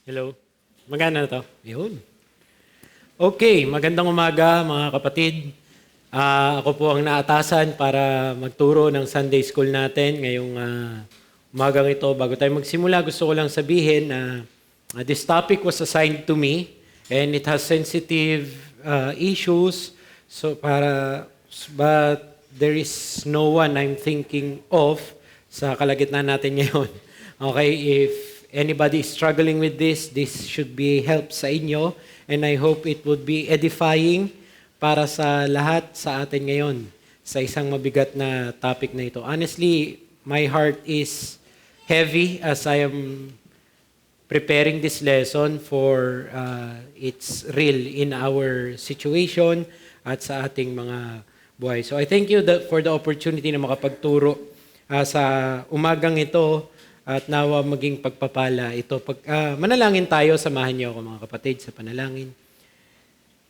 Hello. Magana na to? Yun. Okay, magandang umaga mga kapatid. Ako po ang naatasan para magturo ng Sunday School natin ngayong umagang ito. Bago tayo magsimula, gusto ko lang sabihin na this topic was assigned to me and it has sensitive issues. But there is no one I'm thinking of sa kalagitnaan natin ngayon. Okay, if anybody is struggling with this should be help sa inyo, and I hope it would be edifying para sa lahat sa atin ngayon sa isang mabigat na topic na ito. Honestly, my heart is heavy as I am preparing this lesson for its real in our situation at sa ating mga buhay. So I thank you for the opportunity na makapagturo sa umagang ito. At nawa maging pagpapala ito. Manalangin tayo, samahan niyo ako mga kapatid sa panalangin.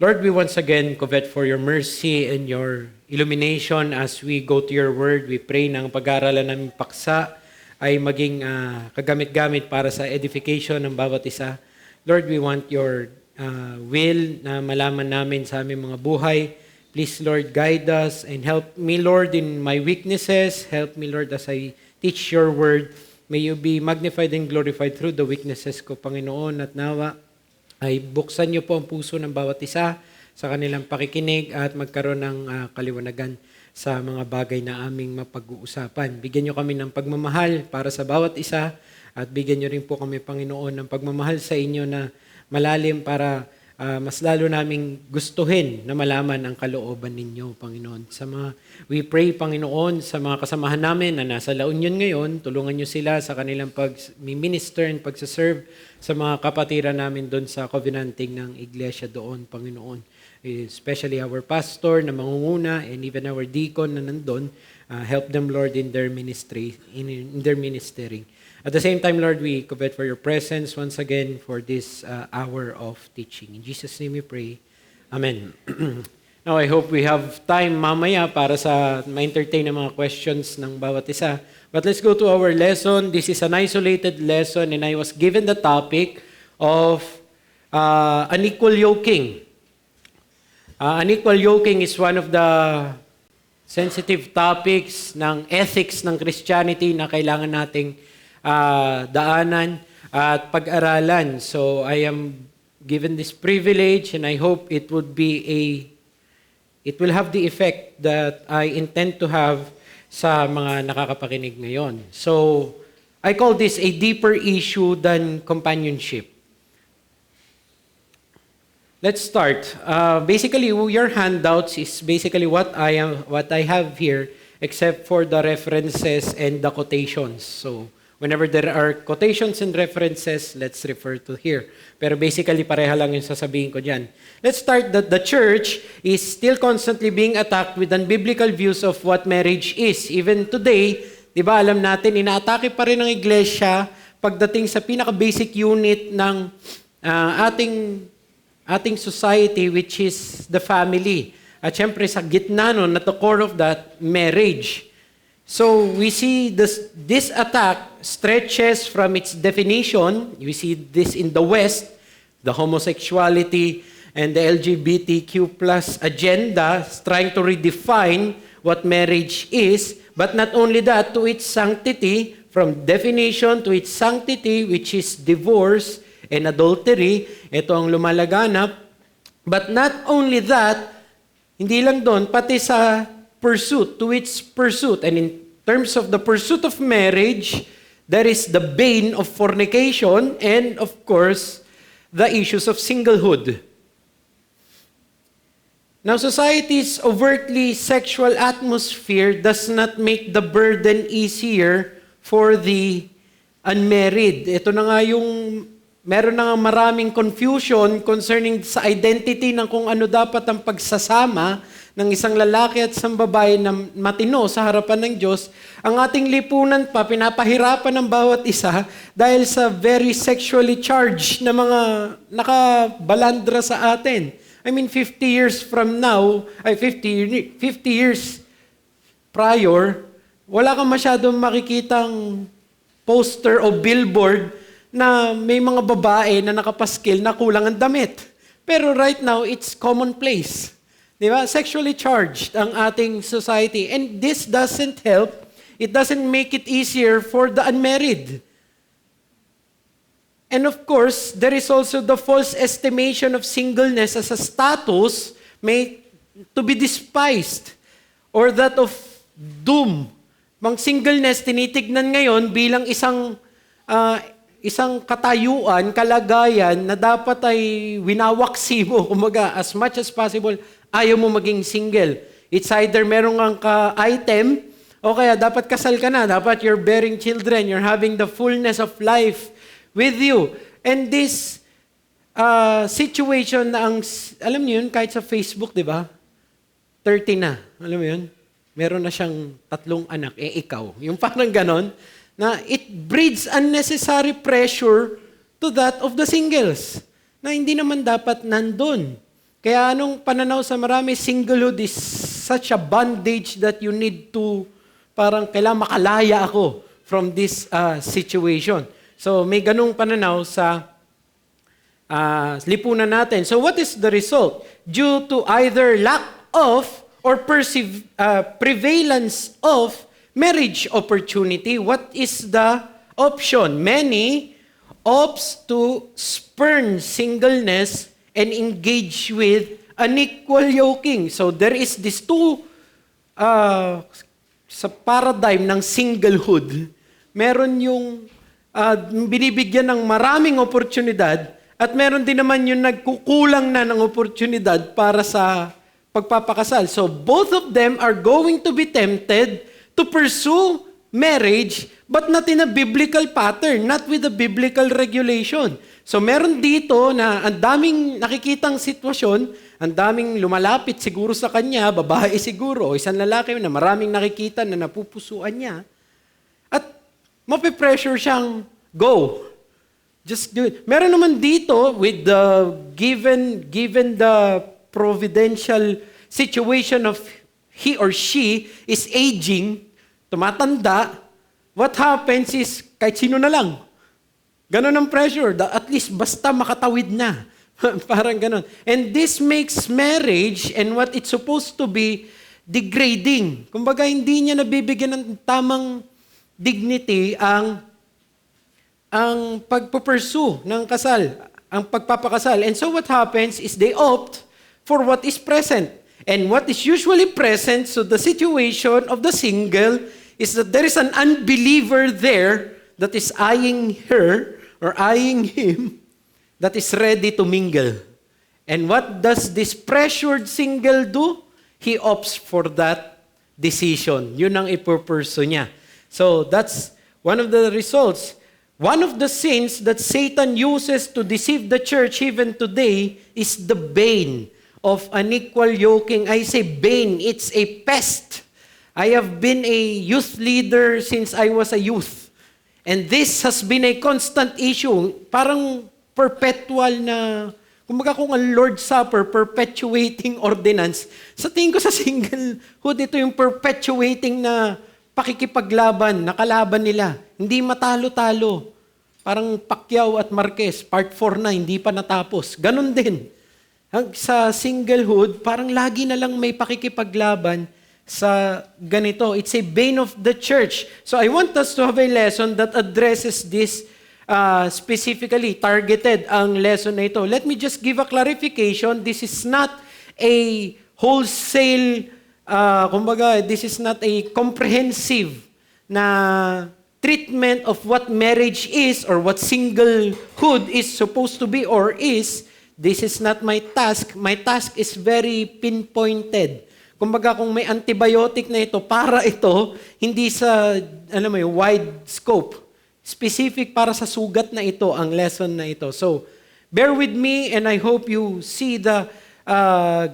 Lord, we once again covet for your mercy and your illumination as we go to your word. We pray na ang pag-aaralan namin paksa ay maging kagamit-gamit para sa edification ng bawat isa. Lord, we want your will na malaman namin sa aming mga buhay. Please, Lord, guide us and help me, Lord, in my weaknesses. Help me, Lord, as I teach your word. May you be magnified and glorified through the weaknesses ko, Panginoon, at nawa ay buksan niyo po ang puso ng bawat isa sa kanilang pakikinig at magkaroon ng kaliwanagan sa mga bagay na aming mapag-uusapan. Bigyan niyo kami ng pagmamahal para sa bawat isa at bigyan niyo rin po kami, Panginoon, ng pagmamahal sa inyo na malalim para mas lalo naming gustuhin na malaman ang kalooban ninyo, Panginoon. We pray, Panginoon, sa mga kasamahan namin na nasa La Union ngayon, tulungan niyo sila sa kanilang pag-minister and pag-serve sa mga kapatiran namin doon sa covenanting ng iglesia doon, Panginoon. Especially our pastor na mangunguna and even our deacon na nandun. Help them, Lord, in their ministry, in their ministering. At the same time, Lord, we covet for your presence once again for this hour of teaching. In Jesus' name we pray. Amen. Now, I hope we have time mamaya para sa ma-entertain ng mga questions ng bawat isa. But let's go to our lesson. This is an isolated lesson and I was given the topic of unequal yoking. Unequal yoking is one of the sensitive topics ng ethics ng Christianity na kailangan nating daanan at pag-aralan. So I am given this privilege and I hope it will have the effect that I intend to have sa mga nakakapakinig ngayon. So I call this a deeper issue than companionship. Let's start. Basically, your handouts is basically what I have here, except for the references and the quotations. So whenever there are quotations and references, let's refer to here. Pero basically, pareha lang yung sasabihin ko dyan. Let's start that the church is still constantly being attacked with unbiblical views of what marriage is. Even today, di ba, alam natin, inaatake pa rin ng iglesia pagdating sa pinaka-basic unit ng ating society, which is the family. At syempre, sa gitna nun, at the core of that, marriage. So we see this attack stretches from its definition. We see this in the West, the homosexuality and the LGBTQ plus agenda trying to redefine what marriage is, but not only that, to its sanctity, from definition to its sanctity, which is divorce and adultery. Ito ang lumalaganap. But not only that, hindi lang doon, pati sa pursuit, to its pursuit. And in terms of the pursuit of marriage, there is the bane of fornication and, of course, the issues of singlehood. Now, society's overtly sexual atmosphere does not make the burden easier for the unmarried. Ito na nga yung meron na nga maraming confusion concerning sa identity ng kung ano dapat ang pagsasama ng isang lalaki at isang babae na matino sa harapan ng Diyos. Ang ating lipunan pa, pinapahirapan ng bawat isa dahil sa very sexually charged na mga nakabalandra sa atin. I mean, 50 years from now, 50 years prior, wala kang masyadong makikitang poster o billboard na may mga babae na nakapaskil na kulang ang damit. Pero right now, it's commonplace. Di ba? Sexually charged ang ating society. And this doesn't help. It doesn't make it easier for the unmarried. And of course, there is also the false estimation of singleness as a status to be despised, or that of doom. Mang singleness, tinitignan ngayon bilang isang katayuan, kalagayan na dapat ay winawaksi mo, kumaga, as much as possible, ayaw mo maging single. It's either meron kang ka-item, o kaya dapat kasal ka na, dapat you're bearing children, you're having the fullness of life with you. And this situation na alam niyo yun, kahit sa Facebook, di ba? 30 na, alam mo yun? Meron na siyang 3 anak, ikaw. Yung parang ganon, na it breeds unnecessary pressure to that of the singles, na hindi naman dapat nandun. Kaya anong pananaw sa marami, singlehood is such a bondage that you need to, parang kailangan makalaya ako from this situation. So may ganung pananaw sa lipunan natin. So what is the result? Due to either lack of or prevalence of marriage opportunity, what is the option? Many opts to spurn singleness and engage with unequal yoking. So there is these two sa paradigm ng singlehood, meron yung binibigyan ng maraming oportunidad at meron din naman yung nagkukulang na ng oportunidad para sa pagpapakasal. So both of them are going to be tempted to pursue marriage but not in a biblical pattern, not with a biblical regulation. So meron dito na ang daming nakikitang sitwasyon, ang daming lumalapit siguro sa kanya, babae siguro, o isang lalaki na maraming nakikita na napupusuan niya. At mapipressure siyang, go. Just do it. Meron naman dito, with the given the providential situation of he or she is aging, tumatanda, what happens is, kahit sino na lang, ganon ang pressure, at least basta makatawid na. Parang ganon. And this makes marriage and what it's supposed to be degrading. Kumbaga, hindi niya nabibigyan ng tamang dignity ang pagpupursue ng kasal, ang pagpapakasal. And so what happens is they opt for what is present. And what is usually present, so the situation of the single is that there is an unbeliever there that is eyeing her or eyeing him that is ready to mingle. And what does this pressured single do? He opts for that decision. Yun ang ipupurso niya. So that's one of the results. One of the sins that Satan uses to deceive the church even today is the bane of unequal yoking. I say bane, it's a pest. I have been a youth leader since I was a youth. And this has been a constant issue. Parang perpetual na, kumbaga kung ang Lord's Supper, perpetuating ordinance. Sa tingin ko sa singlehood, ito yung perpetuating na pakikipaglaban, nakalaban nila. Hindi matalo-talo. Parang Pacquiao at Marquez, part 4 na, hindi pa natapos. Ganon din. Sa singlehood, parang lagi na lang may pakikipaglaban sa ganito. It's a bane of the church. So I want us to have a lesson that addresses this specifically, targeted ang lesson na ito. Let me just give a clarification. This is not a wholesale, kumbaga, this is not a comprehensive na treatment of what marriage is or what singlehood is supposed to be or is. This is not my task. My task is very pinpointed. Kumbaga, kung may antibiotic na ito, para ito, hindi sa, wide scope. Specific para sa sugat na ito, ang lesson na ito. So, bear with me and I hope you see the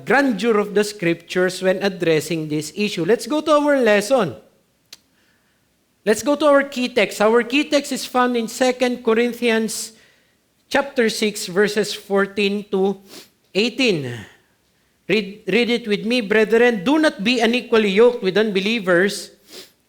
grandeur of the scriptures when addressing this issue. Let's go to our lesson. Let's go to our key text. Our key text is found in 2 Corinthians chapter 6, verses 14 to 18. Read it with me, brethren. Do not be unequally yoked with unbelievers.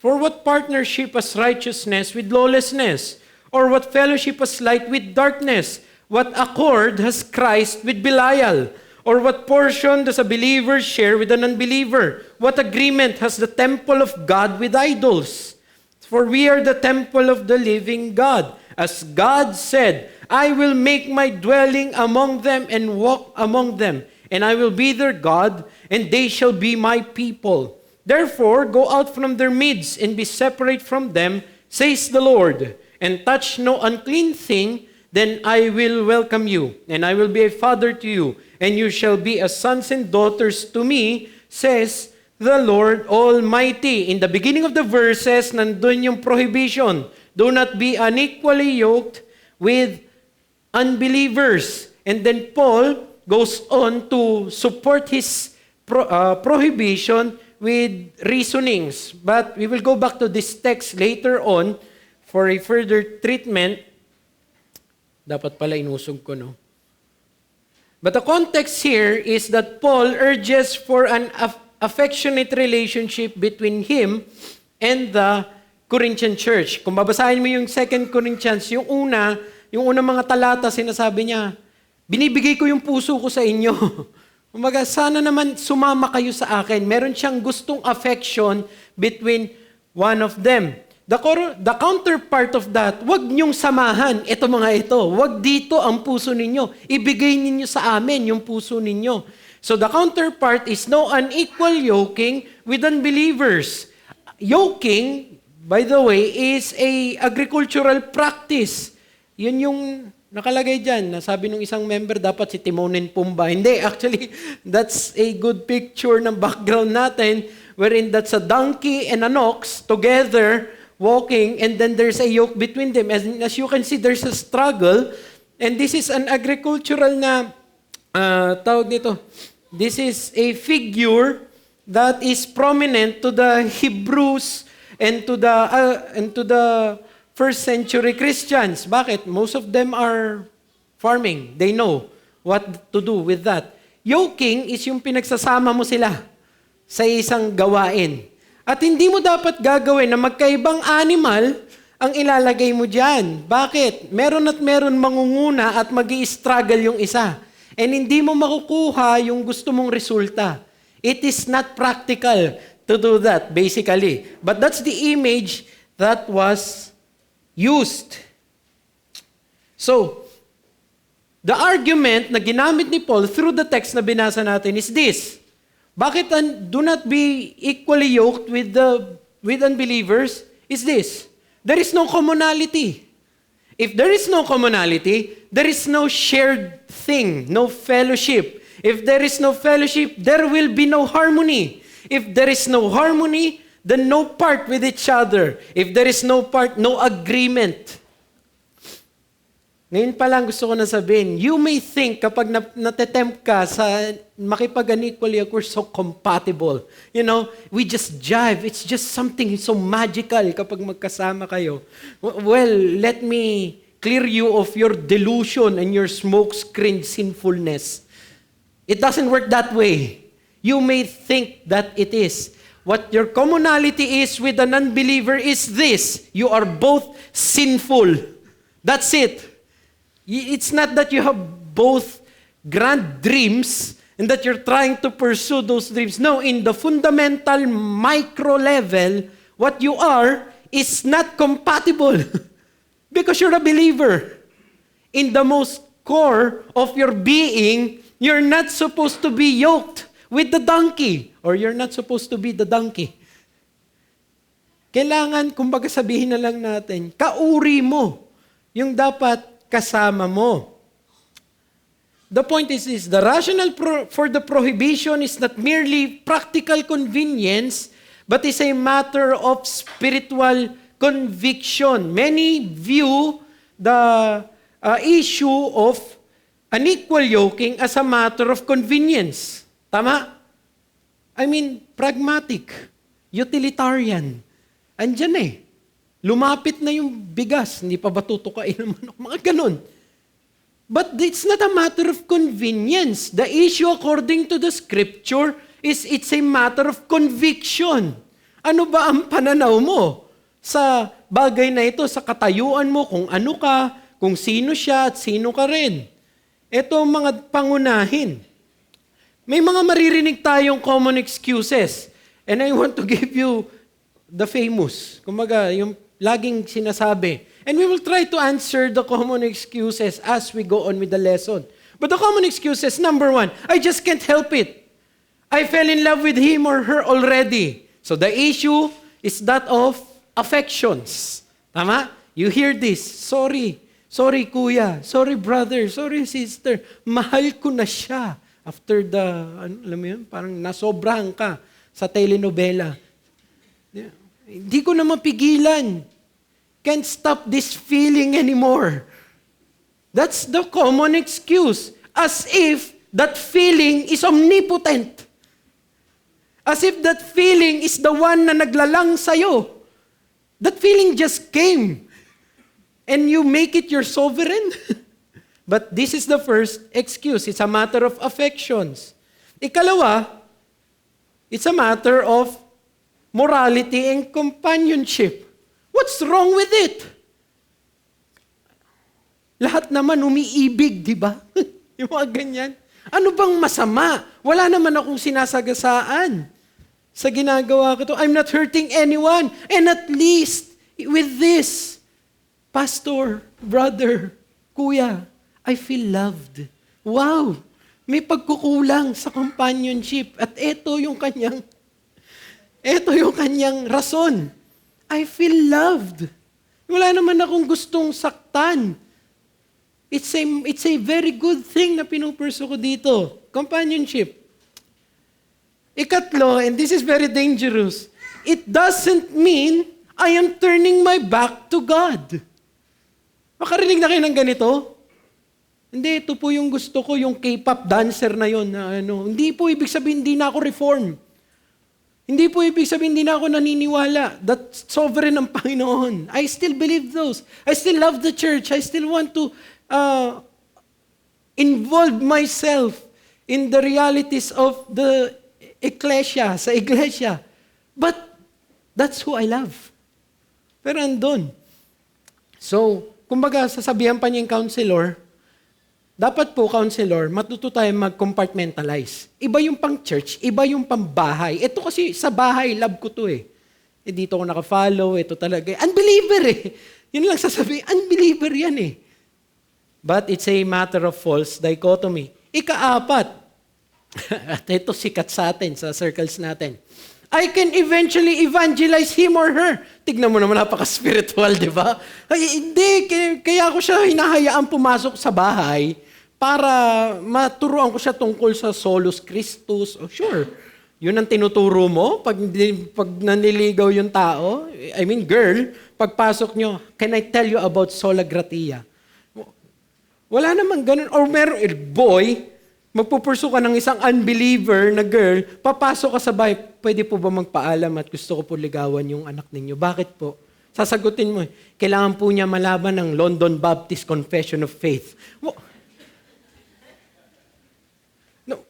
For what partnership has righteousness with lawlessness? Or what fellowship has light with darkness? What accord has Christ with Belial? Or what portion does a believer share with an unbeliever? What agreement has the temple of God with idols? For we are the temple of the living God. As God said, I will make my dwelling among them and walk among them, and I will be their God, and they shall be my people. Therefore, go out from their midst and be separate from them, says the Lord, and touch no unclean thing, then I will welcome you, and I will be a father to you, and you shall be as sons and daughters to me, says the Lord Almighty. In the beginning of the verses, nandun yung prohibition. Do not be unequally yoked with unbelievers. And then Paul goes on to support his prohibition with reasonings. But we will go back to this text later on for a further treatment. Dapat pala inusog ko, no? But the context here is that Paul urges for an affectionate relationship between him and the Corinthian church. Kung babasahin mo yung 2 Corinthians, yung unang mga talata, sinasabi niya, binibigay ko yung puso ko sa inyo. Kumbaga, sana naman sumama kayo sa akin. Meron siyang gustong affection between one of them. The counterpart of that, wag niyong samahan ito mga ito. Wag dito ang puso ninyo. Ibigay ninyo sa amin yung puso ninyo. So the counterpart is no unequal yoking with unbelievers. Yoking, by the way, is a agricultural practice. Yun yung nakalagay dyan. Sabi ng isang member, dapat si Timon and Pumbaa. Hindi, actually, that's a good picture ng background natin wherein that's a donkey and an ox together walking, and then there's a yoke between them. As you can see, there's a struggle, and this is an agricultural na, tawag nito, this is a figure that is prominent to the Hebrews and to the first century Christians. Bakit? Most of them are farming. They know what to do with that. Yoking is yung pinagsasama mo sila sa isang gawain. At hindi mo dapat gagawin na magkaibang animal ang ilalagay mo dyan. Bakit? Meron at meron mangunguna at magi-struggle yung isa. And hindi mo makukuha yung gusto mong resulta. It is not practical to do that, basically. But that's the image that was used. So, the argument na ginamit ni Paul through the text na binasa natin is this. Bakit do not be equally yoked with unbelievers? Is this. There is no commonality. If there is no commonality, there is no shared thing, no fellowship. If there is no fellowship, there will be no harmony. If there is no harmony, then no part with each other. If there is no part, no agreement. Ngayon pa lang gusto ko na sabihin, you may think kapag natetempt ka sa makipag-unequally, we're so compatible. You know, we just jive. It's just something so magical kapag magkasama kayo. Well, let me clear you of your delusion and your smokescreen sinfulness. It doesn't work that way. You may think that it is. What your commonality is with an unbeliever is this. You are both sinful. That's it. It's not that you have both grand dreams and that you're trying to pursue those dreams. No, in the fundamental micro level, what you are is not compatible because you're a believer. In the most core of your being, you're not supposed to be yoked with the donkey, or you're not supposed to be the donkey. Kailangan, kumbaga sabihin na lang natin, kauri mo yung dapat kasama mo. The point is this, the rationale for the prohibition is not merely practical convenience, but is a matter of spiritual conviction. Many view the issue of unequal yoking as a matter of convenience. Tama? I mean, pragmatic, utilitarian. Andyan eh. Lumapit na yung bigas, hindi pa ba tutukain ng manok? Mga ganun. But it's not a matter of convenience. The issue according to the scripture is it's a matter of conviction. Ano ba ang pananaw mo? sa bagay na ito, sa katayuan mo, kung ano ka, kung sino siya at sino ka rin. Ito ang mga pangunahin. May mga maririnig tayong common excuses. And I want to give you the famous. Kumbaga, yung laging sinasabi. And we will try to answer the common excuses as we go on with the lesson. But the common excuses, number one, I just can't help it. I fell in love with him or her already. So the issue is that of affections. Tama? You hear this. Sorry. Sorry, kuya. Sorry, brother. Sorry, sister. Mahal ko na siya. After the, alam mo yun, parang nasobrahan ka sa telenovela. Yeah. Hindi ko na mapigilan. Can't stop this feeling anymore. That's the common excuse. As if that feeling is omnipotent. As if that feeling is the one na naglalang sa'yo. That feeling just came. And you make it your sovereign. But this is the first excuse. It's a matter of affections. Ikalawa, it's a matter of morality and companionship. What's wrong with it? Lahat naman umiibig, di ba? Yung mga ganyan. Ano bang masama? Wala naman akong sinasagasaan sa ginagawa ko to. I'm not hurting anyone. And at least, with this, pastor, brother, kuya, I feel loved. Wow! May pagkukulang sa companionship. At ito yung kanyang rason. I feel loved. Wala naman akong gustong saktan. It's a very good thing na pinupurso ko dito. Companionship. Ikatlo, and this is very dangerous, it doesn't mean I am turning my back to God. Makarinig na kayo ng ganito? Hindi, ito po yung gusto ko, yung K-pop dancer na yon na ano. Hindi po ibig sabihin, hindi na ako reform. Hindi po ibig sabihin, hindi na ako naniniwala. That's sovereign ng Panginoon. I still believe those. I still love the church. I still want to involve myself in the realities of the ecclesia, sa iglesia. But that's who I love. Pero andun. So, kumbaga, sasabihan pa niya yung counselor, dapat po, counselor, matuto tayo mag-compartmentalize. Iba yung pang church, iba yung pang bahay. Ito kasi sa bahay, love ko to eh. Dito ako naka-follow, ito talaga. Unbeliever eh. Yun lang sasabihin, unbeliever yan eh. But it's a matter of false dichotomy. Ikaapat, at ito sikat sa atin, sa circles natin. I can eventually evangelize him or her. Tignan mo naman, napaka-spiritual, di ba? Ay, hindi, kaya ako siya hinahayaan pumasok sa bahay para maturuan ko siya tungkol sa solus Christus. Oh, sure. Yun ang tinuturo mo pag naniligaw yung tao. I mean, girl, pagpasok nyo, can I tell you about sola gratia? Wala namang ganun. Or meron, boy, magpupurso ka ng isang unbeliever na girl, papasok ka sa bahay, pwede po ba magpaalam at gusto ko po ligawan yung anak ninyo? Bakit po? Sasagutin mo, kailangan po niya malaban ng London Baptist Confession of Faith. No.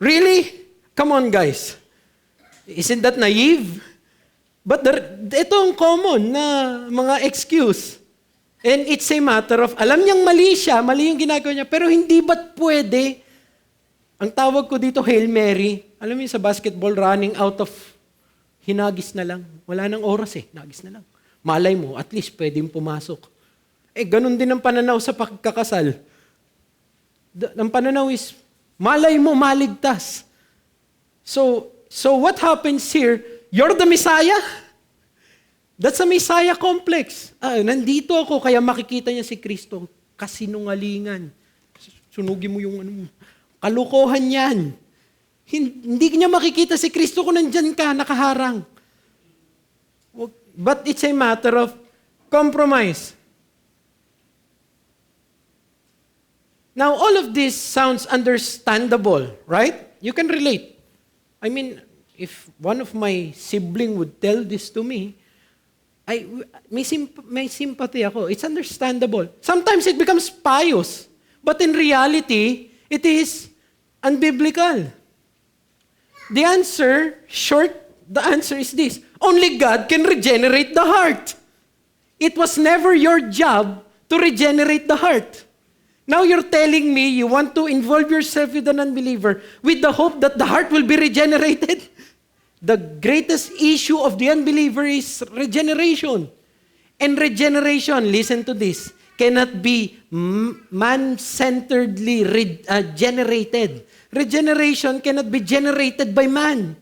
Really? Come on, guys. Isn't that naive? But ito ang common na mga excuse. And it's a matter of, alam niyang mali siya, mali yung ginagawa niya, pero hindi ba't pwede? Ang tawag ko dito, Hail Mary. Alam mo sa basketball, running out of, hinagis na lang. Wala nang oras eh, hinagis na lang. Malay mo, at least pwedeng pumasok. Ganun din ang pananaw sa pagkakasal. Ang pananaw is, malay mo, maligtas. So what happens here? You're the Messiah? That's a Messiah complex. Nandito ako, kaya makikita niya si Kristo. Kasinungalingan. Sunugin mo yung kalukuhan yan. Hindi niya makikita si Kristo kung nandyan ka, nakaharang. But it's a matter of compromise. Now, all of this sounds understandable, right? You can relate. I mean, if one of my sibling would tell this to me, may sympathy ako. It's understandable. Sometimes it becomes pious. But in reality, it is unbiblical. The answer is this. Only God can regenerate the heart. It was never your job to regenerate the heart. Now you're telling me you want to involve yourself with an unbeliever with the hope that the heart will be regenerated? The greatest issue of the unbeliever is regeneration. And regeneration, listen to this, cannot be man-centeredly generated. Regeneration cannot be generated by man.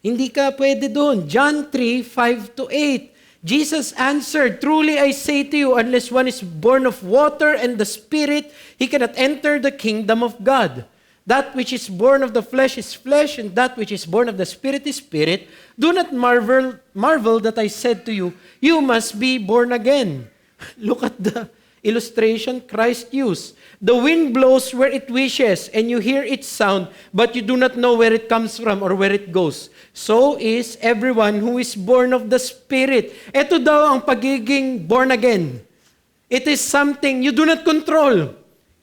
Hindi ka pwede doon. John 3, 5-8. Jesus answered, "Truly I say to you, unless one is born of water and the Spirit, he cannot enter the kingdom of God. That which is born of the flesh is flesh, and that which is born of the Spirit is spirit. Do not marvel that I said to you, you must be born again." Look at the illustration Christ used. The wind blows where it wishes, and you hear its sound, but you do not know where it comes from or where it goes. So is everyone who is born of the Spirit. Ito daw ang pagiging born again. It is something you do not control.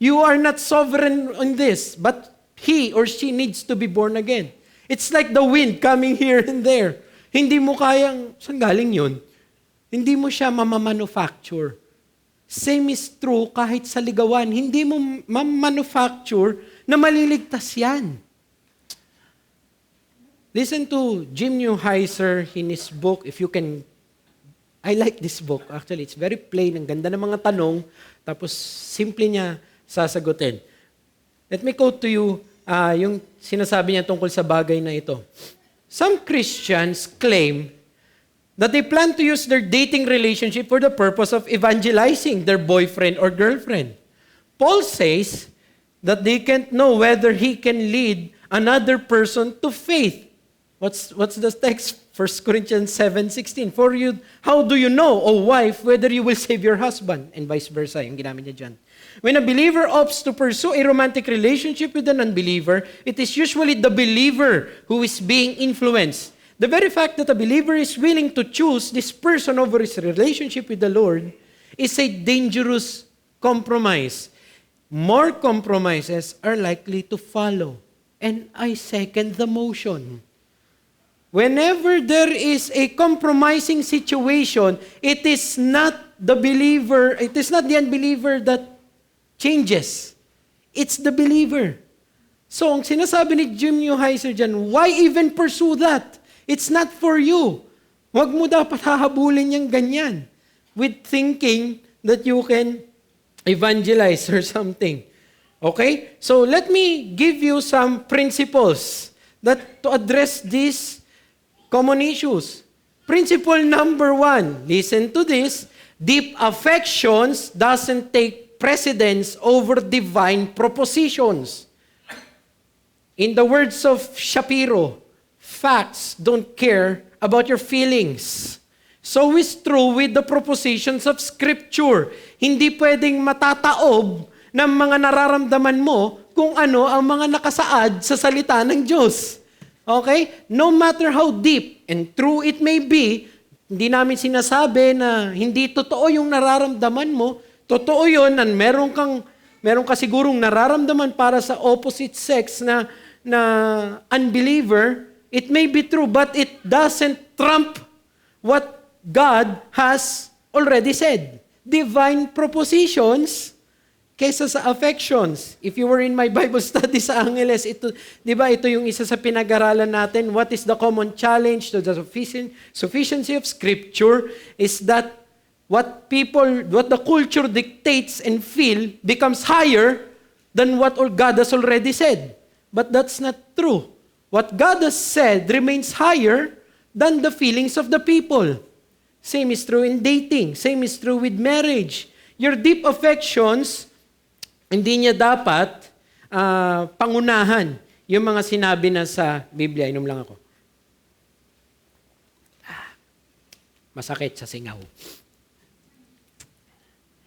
You are not sovereign on this, but he or she needs to be born again. It's like the wind coming here and there. Hindi mo kayang, saan galing yun? Hindi mo siya mamamanufacture. Same is true kahit sa ligawan. Hindi mo mamanufacture na maliligtas yan. Listen to Jim Newheiser in his book, if you can. I like this book. Actually, it's very plain. Ang ganda ng mga tanong. Tapos, simple niya sasagutin. Let me quote to you yung sinasabi niya tungkol sa bagay na ito. Some Christians claim that they plan to use their dating relationship for the purpose of evangelizing their boyfriend or girlfriend. Paul says that they can't know whether he can lead another person to faith. What's the text? 1 Corinthians 7:16. For you, how do you know, O wife, whether you will save your husband? And vice versa, yung ginamit niya dyan. When a believer opts to pursue a romantic relationship with an unbeliever, it is usually the believer who is being influenced. The very fact that a believer is willing to choose this person over his relationship with the Lord is a dangerous compromise. More compromises are likely to follow. And I second the motion. Whenever there is a compromising situation, it is not the unbeliever that changes. It's the believer. So, ang sinasabi ni Jim Newheiser dyan, why even pursue that? It's not for you. Huwag mo dapat hahabulin yung ganyan with thinking that you can evangelize or something. Okay? So, let me give you some principles that to address these common issues. Principle number 1, listen to this, deep affections doesn't take precedence over divine propositions. In the words of Shapiro, facts don't care about your feelings. So is true with the propositions of Scripture. Hindi pwedeng matataob ng mga nararamdaman mo kung ano ang mga nakasaad sa salita ng Diyos. Okay? No matter how deep and true it may be, hindi namin sinasabi na hindi totoo yung nararamdaman mo. Totoo yun na meron ka sigurong nararamdaman para sa opposite sex na unbeliever. It may be true, but it doesn't trump what God has already said. Divine propositions kaysa sa affections. If you were in my Bible study sa Angeles, ito yung isa sa pinag-aralan natin. What is the common challenge to the sufficiency of Scripture is that what the culture dictates and feel becomes higher than what God has already said. But that's not true. What God has said remains higher than the feelings of the people. Same is true in dating. Same is true with marriage. Your deep affections, hindi niya dapat pangunahan yung mga sinabi na sa Biblia. Inom lang ako. Masakit sa singaw.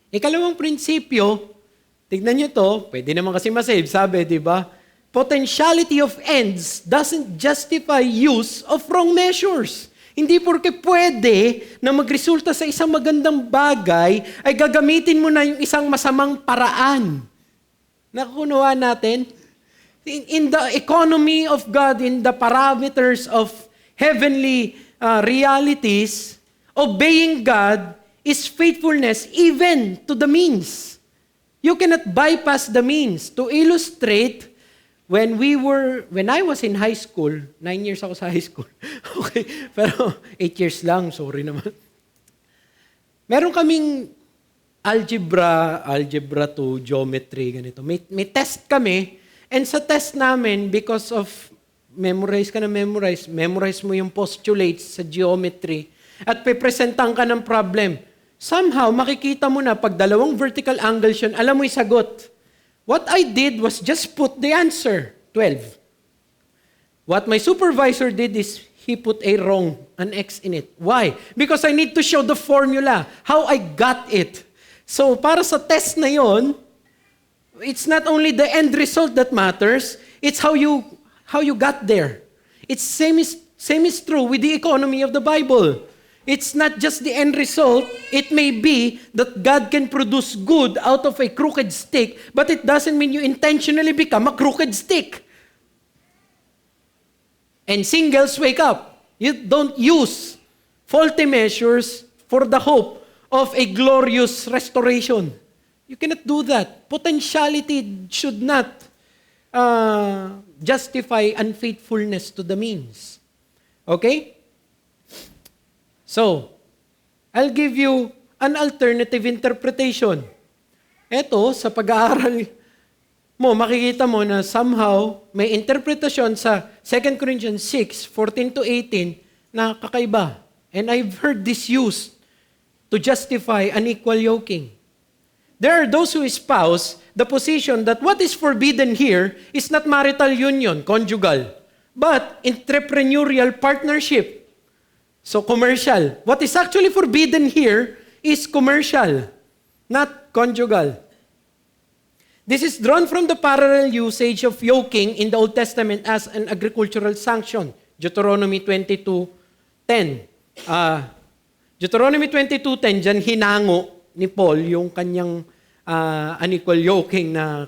Ikalawang prinsipyo, tignan niyo to, pwede naman kasi masave, sabi, di ba? Potentiality of ends doesn't justify use of wrong measures. Hindi porke pwede na magresulta sa isang magandang bagay, ay gagamitin mo na yung isang masamang paraan. Nakukunawa natin? In the economy of God, in the parameters of heavenly realities, obeying God is faithfulness even to the means. You cannot bypass the means. To illustrate, when I was in high school, 9 years ako sa high school. Okay, pero 8 years lang, sorry naman. Meron kaming algebra to geometry, ganito. May test kami, and sa test namin, because of memorize mo yung postulates sa geometry, at pipresentan ka ng problem. Somehow, makikita mo na pag dalawang vertical angles yun, alam mo yung sagot. What I did was just put the answer, 12. What my supervisor did is he put an X in it. Why? Because I need to show the formula, how I got it. So, para sa test na yon, it's not only the end result that matters, it's how you got there. It's same is true with the economy of the Bible. It's not just the end result. It may be that God can produce good out of a crooked stick, but it doesn't mean you intentionally become a crooked stick. And singles, wake up. You don't use faulty measures for the hope of a glorious restoration. You cannot do that. Potentiality should not justify unfaithfulness to the means. Okay? So, I'll give you an alternative interpretation. Ito, sa pag-aaral mo, makikita mo na somehow may interpretasyon sa 2 Corinthians 6:14-18 na kakaiba. And I've heard this used to justify unequal yoking. There are those who espouse the position that what is forbidden here is not marital union, conjugal, but entrepreneurial partnership. So commercial. What is actually forbidden here is commercial, not conjugal. This is drawn from the parallel usage of yoking in the Old Testament as an agricultural sanction. Deuteronomy 22:10. Deuteronomy 22:10, dyan hinango ni Paul yung kanyang unequal yoking na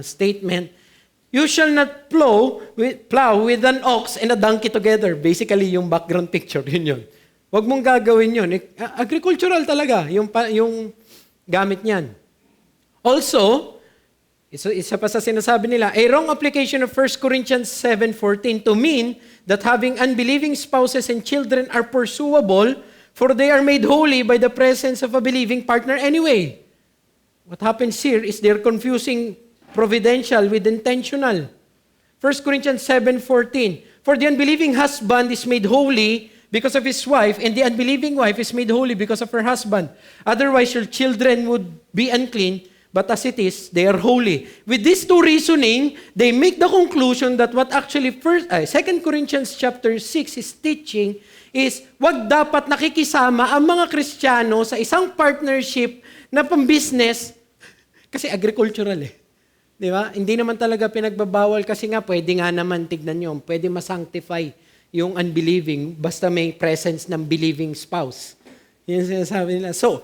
statement. You shall not plow with an ox and a donkey together. Basically, yung background picture, yun. Huwag mong gagawin yun. Agricultural talaga, yung gamit niyan. Also, isa pa sa sinasabi nila, a wrong application of 1 Corinthians 7:14 to mean that having unbelieving spouses and children are pursuable, for they are made holy by the presence of a believing partner anyway. What happens here is they're confusing providential with intentional. 1 Corinthians 7:14, for the unbelieving husband is made holy because of his wife, and the unbelieving wife is made holy because of her husband. Otherwise, your children would be unclean, but as it is, they are holy. With these two reasoning, they make the conclusion that what actually 2 Corinthians chapter 6 is teaching is wag dapat nakikisama ang mga Kristiyano sa isang partnership na pang-business kasi agricultural Di ba? Hindi naman talaga pinagbabawal kasi nga pwede nga naman, tignan nyo, pwede masanctify yung unbelieving basta may presence ng believing spouse. Yan sinasabi nila. So,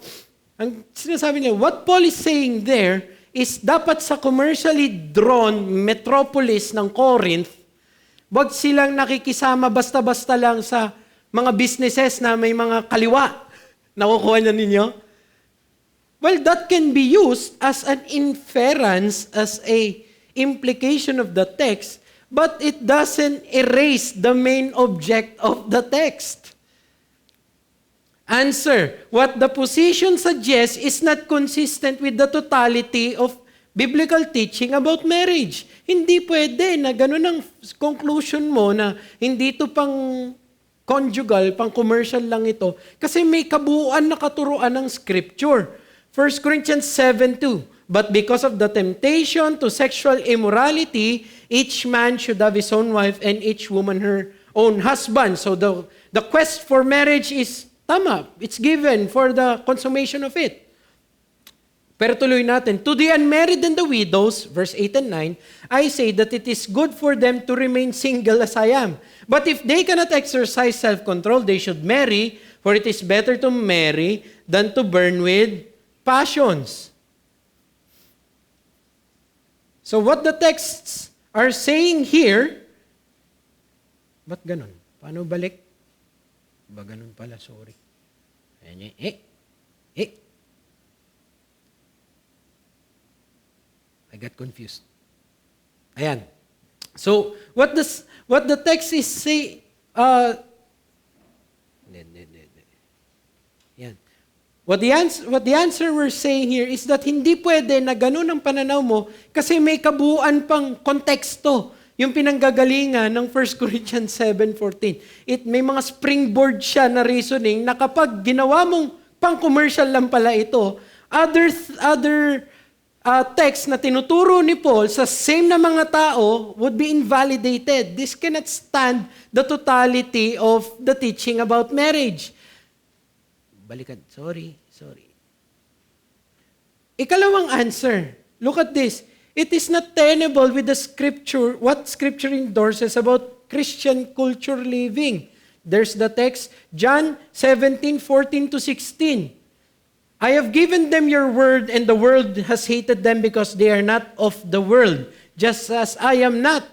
ang sinasabi nila, what Paul is saying there is dapat sa commercially drawn metropolis ng Corinth, wag silang nakikisama basta-basta lang sa mga businesses na may mga kaliwa. Nakukuha na ninyo? Well, that can be used as an inference, as a implication of the text, but it doesn't erase the main object of the text. Answer, what the position suggests is not consistent with the totality of biblical teaching about marriage. Hindi pwede na ganun ang conclusion mo na hindi ito pang conjugal, pang commercial lang ito. Kasi may kabuuan na katuruan ng scripture. 1 Corinthians 7:2, but because of the temptation to sexual immorality, each man should have his own wife and each woman her own husband. So the quest for marriage is tama. It's given for the consummation of it. Pero tuloy natin. To the unmarried and the widows, verse 8 and 9, I say that it is good for them to remain single as I am. But if they cannot exercise self-control, they should marry, for it is better to marry than to burn with passions. So what the texts are saying here, ba't ganun? Paano balik? Ba ganun pala, sorry. Ayan, I got confused. Ayan. So, what the text is say, yan. What the answer we're saying here is that hindi pwede na ganun ang pananaw mo kasi may kabuuan pang konteksto. Yung pinanggagalingan ng 1 Corinthians 7:14. May mga springboard siya na reasoning na kapag ginawa mong pang-commercial lang pala ito, other text na tinuturo ni Paul sa same na mga tao would be invalidated. This cannot stand the totality of the teaching about marriage. Balikan. Sorry. Ikalawang answer. Look at this. It is not tenable with the scripture, what scripture endorses about Christian culture living. There's the text, John 17:14-16. I have given them your word, and the world has hated them because they are not of the world, just as I am not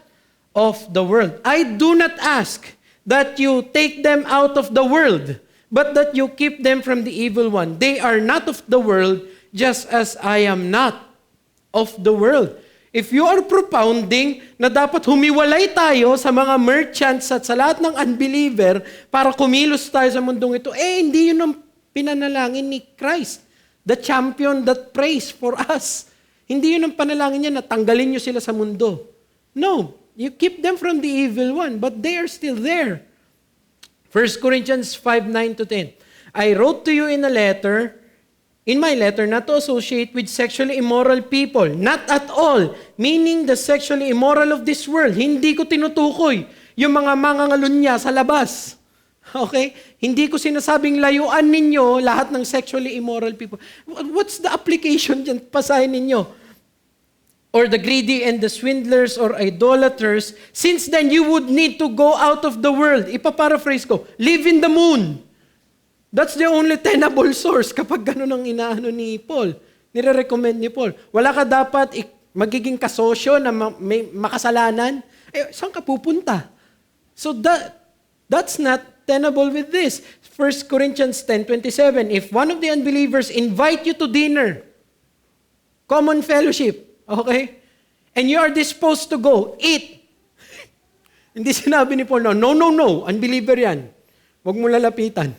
of the world. I do not ask that you take them out of the world, but that you keep them from the evil one. They are not of the world, just as I am not of the world. If you are propounding na dapat humiwalay tayo sa mga merchants at sa lahat ng unbeliever para kumilos tayo sa mundong ito, hindi yun ang pinanalangin ni Christ, the champion that prays for us. Hindi yun ang panalangin niya na tanggalin niyo sila sa mundo. No, you keep them from the evil one, but they are still there. 1 Corinthians 5:9-10. I wrote to you in my letter, not to associate with sexually immoral people. Not at all. Meaning the sexually immoral of this world. Hindi ko tinutukoy yung mga mangangalunya sa labas. Okay? Hindi ko sinasabing layuan ninyo lahat ng sexually immoral people. What's the application dyan? Pasahin ninyo. Or the greedy and the swindlers or idolaters. Since then, you would need to go out of the world. Ipaparaphrase ko, live in the moon. That's the only tenable source kapag gano'n ang inaano ni Paul. Nire-recommend ni Paul. Wala ka dapat magiging kasosyo na may makasalanan. Saan ka pupunta? So that's not tenable with this. 1 Corinthians 10:27. If one of the unbelievers invite you to dinner, common fellowship, okay? And you are disposed to go, eat. Hindi sinabi ni Paul, no, unbeliever yan. Huwag mo lalapitan.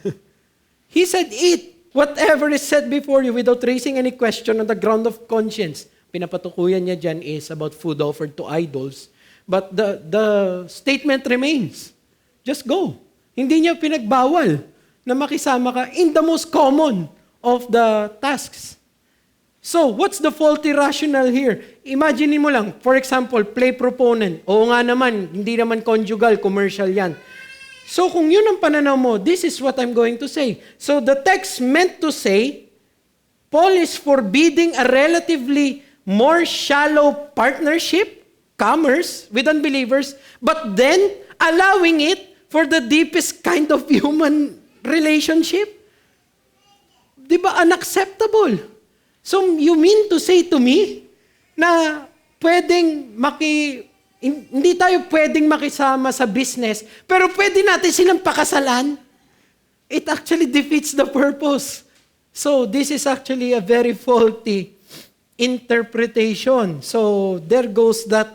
He said, eat whatever is set before you without raising any question on the ground of conscience. Pinapatukuyan niya dyan is about food offered to idols. But the statement remains. Just go. Hindi niya pinagbawal na makisama ka in the most common of the tasks. So, what's the faulty rationale here? Imagine mo lang, for example, play proponent. Oo nga naman, hindi naman conjugal, commercial yan. So kung yun ang pananaw mo, this is what I'm going to say. So the text meant to say, Paul is forbidding a relatively more shallow partnership, commerce, with unbelievers, but then allowing it for the deepest kind of human relationship. Di ba unacceptable? So you mean to say to me na pwedeng hindi tayo pwedeng makisama sa business, pero pwede natin silang pakasalan? It actually defeats the purpose. So, this is actually a very faulty interpretation. So, there goes that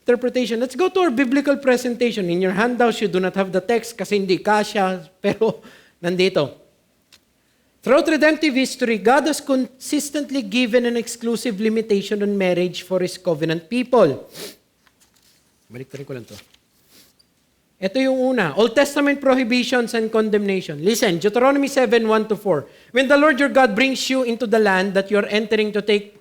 interpretation. Let's go to our biblical presentation. In your handouts, you do not have the text kasi hindi kasya, pero nandito. Throughout redemptive history, God has consistently given an exclusive limitation on marriage for His covenant people. Baliktarin ko lang to. Ito yung una. Old Testament prohibitions and condemnation. Listen, Deuteronomy 7:1-4. When the Lord your God brings you into the land that you are entering to take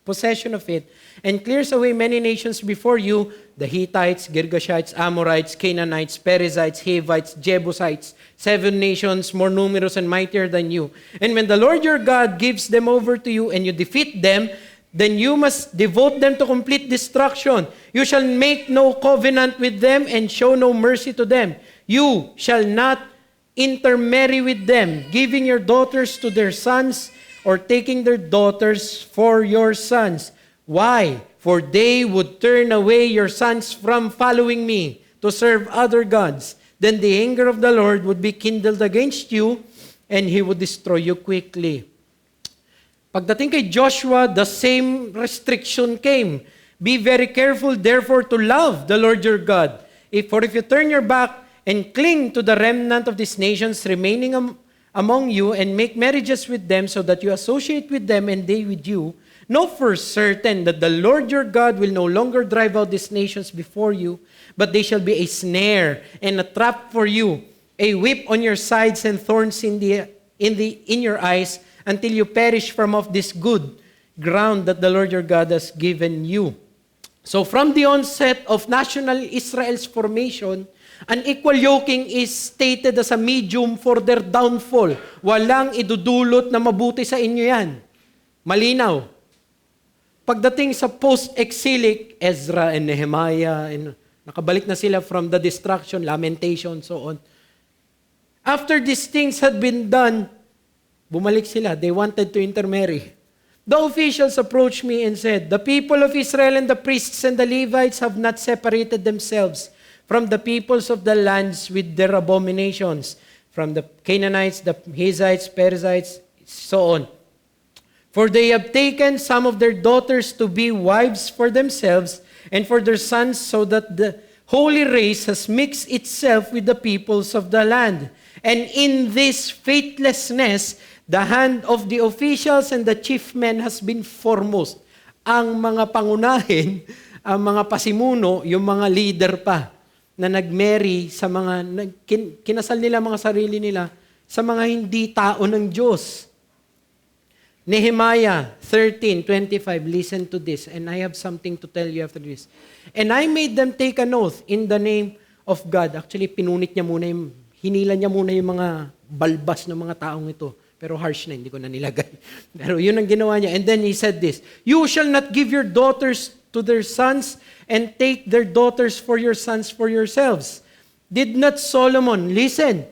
possession of it, and clears away many nations before you, the Hittites, Girgashites, Amorites, Canaanites, Perizzites, Hivites, Jebusites, 7 nations more numerous and mightier than you. And when the Lord your God gives them over to you and you defeat them, then you must devote them to complete destruction. You shall make no covenant with them and show no mercy to them. You shall not intermarry with them, giving your daughters to their sons or taking their daughters for your sons. Why? For they would turn away your sons from following me to serve other gods. then the anger of the Lord would be kindled against you, and He would destroy you quickly. Pagdating kay Joshua, the same restriction came. Be very careful, therefore, to love the Lord your God. For if you turn your back and cling to the remnant of these nations remaining among you and make marriages with them so that you associate with them and they with you, know for certain that the Lord your God will no longer drive out these nations before you, but they shall be a snare and a trap for you, a whip on your sides and thorns in your eyes, until you perish from off this good ground that the Lord your God has given you. So from the onset of national Israel's formation, unequal yoking is stated as a medium for their downfall. Walang idudulot na mabuti sa inyo yan. Malinaw. Pagdating sa post-exilic, Ezra and Nehemiah, nakabalik na sila from the destruction, lamentation, so on. After these things had been done, bumalik sila. They wanted to intermarry. The officials approached me and said, the people of Israel and the priests and the Levites have not separated themselves from the peoples of the lands with their abominations, from the Canaanites, the Hittites, Perizzites, so on. For they have taken some of their daughters to be wives for themselves and for their sons, so that the holy race has mixed itself with the peoples of the land. And in this faithlessness, the hand of the officials and the chief men has been foremost. Ang mga pangunahin, ang mga pasimuno, yung mga leader pa, na nag-marry sa mga, kinasal nila mga sarili nila, sa mga hindi tao ng Diyos. Nehemiah 13:25, listen to this, and I have something to tell you after this. And I made them take an oath in the name of God. Actually, pinunit niya muna hinila niya muna yung mga balbas ng mga taong ito. Pero harsh na, hindi ko na nilagay. Pero yun ang ginawa niya. And then he said this, you shall not give your daughters to their sons and take their daughters for your sons for yourselves. Did not Solomon, listen,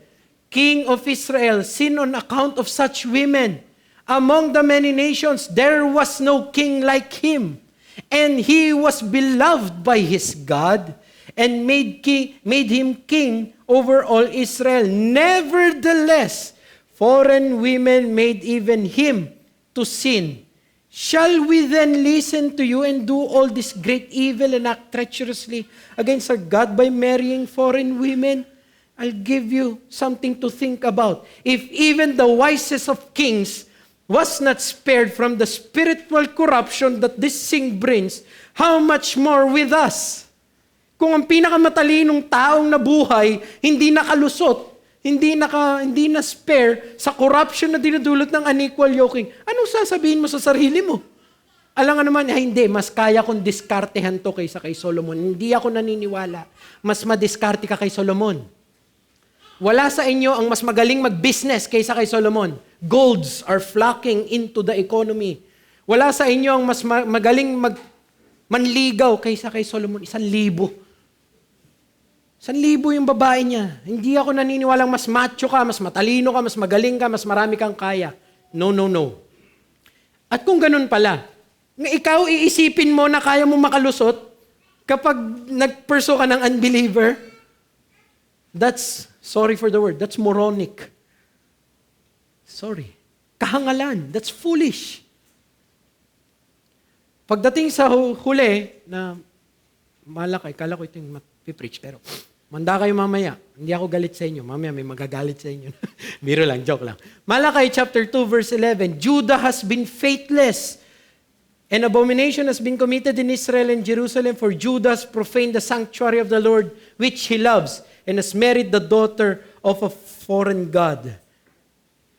king of Israel, sin on account of such women? Among the many nations, there was no king like him. And he was beloved by his God and made him king over all Israel. Nevertheless, foreign women made even him to sin. Shall we then listen to you and do all this great evil and act treacherously against our God by marrying foreign women? I'll give you something to think about. If even the wisest of kings was not spared from the spiritual corruption that this sin brings, how much more with us? Kung ang pinakamatalinong taong nabuhay, hindi nakalusot, hindi na spare sa corruption na dinudulot ng unequal yoking, anong sasabihin mo sa sarili mo? Alam nga naman, hindi, mas kaya kong diskartehan to kaysa kay Solomon. Hindi ako naniniwala. Mas madiskarte ka kay Solomon. Wala sa inyo ang mas magaling mag-business kaysa kay Solomon. Golds are flocking into the economy. Wala sa inyo ang mas magaling manligaw kaysa kay Solomon. 1,000. 1,000 yung babae niya. Hindi ako naniniwalang mas macho ka, mas matalino ka, mas magaling ka, mas marami kang kaya. No, no, no. At kung ganun pala, ikaw iisipin mo na kaya mo makalusot kapag nagperso ka ng unbeliever, that's, sorry for the word, that's moronic. Sorry. Kahangalan. That's foolish. Pagdating sa huli, na malakay, kala ko ito yung preach, pero manda kayo mamaya. Hindi ako galit sa inyo. Mamaya may magagalit sa inyo. Biro lang, joke lang. Malakay chapter 2 verse 11, Judah has been faithless. An abomination has been committed in Israel and Jerusalem, for Judah has profaned the sanctuary of the Lord, which he loves, and has married the daughter of a foreign god.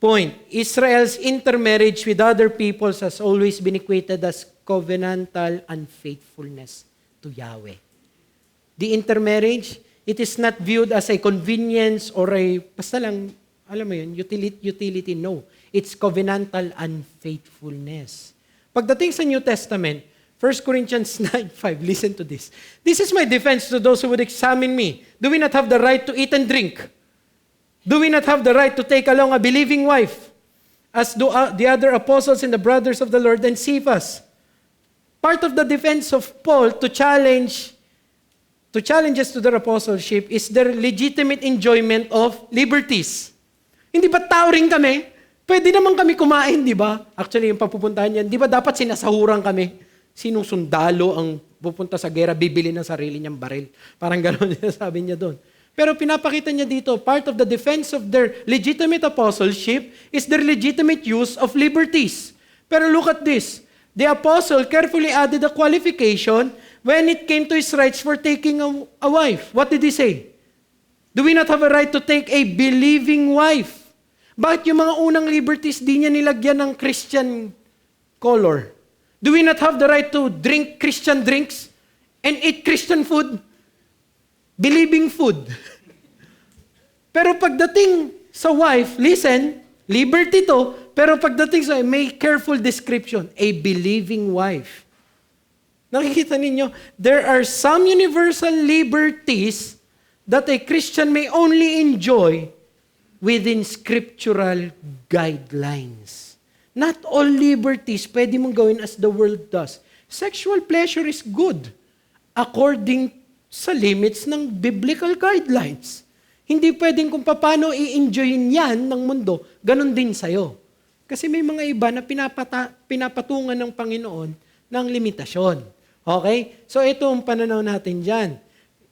Point. Israel's intermarriage with other peoples has always been equated as covenantal unfaithfulness to Yahweh. The intermarriage, it is not viewed as a convenience or a, basta lang, alam mo yun, utility, no. It's covenantal unfaithfulness. Pagdating sa New Testament, 1 Corinthians 9:5, listen to this. This is my defense to those who would examine me. Do we not have the right to eat and drink? Do we not have the right to take along a believing wife, as do the other apostles and the brothers of the Lord and Cephas? Part of the defense of Paul to challenge to challenge us to their apostleship is their legitimate enjoyment of liberties. Hindi ba tao rin kami? Pwede naman kami kumain, di ba? Actually, yung papupuntahan yan, di ba dapat sinasahuran kami? Sinong sundalo ang pupunta sa gera, bibili ng sarili niyang baril? Parang gano'n sabi niya doon. Pero pinapakita niya dito, part of the defense of their legitimate apostleship is their legitimate use of liberties. Pero look at this. The apostle carefully added a qualification when it came to his rights for taking a wife. What did he say? Do we not have a right to take a believing wife? Bakit yung mga unang liberties di niya nilagyan ng Christian color? Do we not have the right to drink Christian drinks and eat Christian food? Believing food. Pero pagdating sa wife, listen, liberty to, pero pagdating sa may careful description, a believing wife. Nakikita ninyo, there are some universal liberties that a Christian may only enjoy within scriptural guidelines. Not all liberties pwede mong gawin as the world does. Sexual pleasure is good according sa limits ng biblical guidelines. Hindi pwedeng kung paano i-enjoyin yan ng mundo, ganun din sa'yo. Kasi may mga iba na pinapatungan ng Panginoon ng limitasyon. Okay? So ito ang pananaw natin dyan.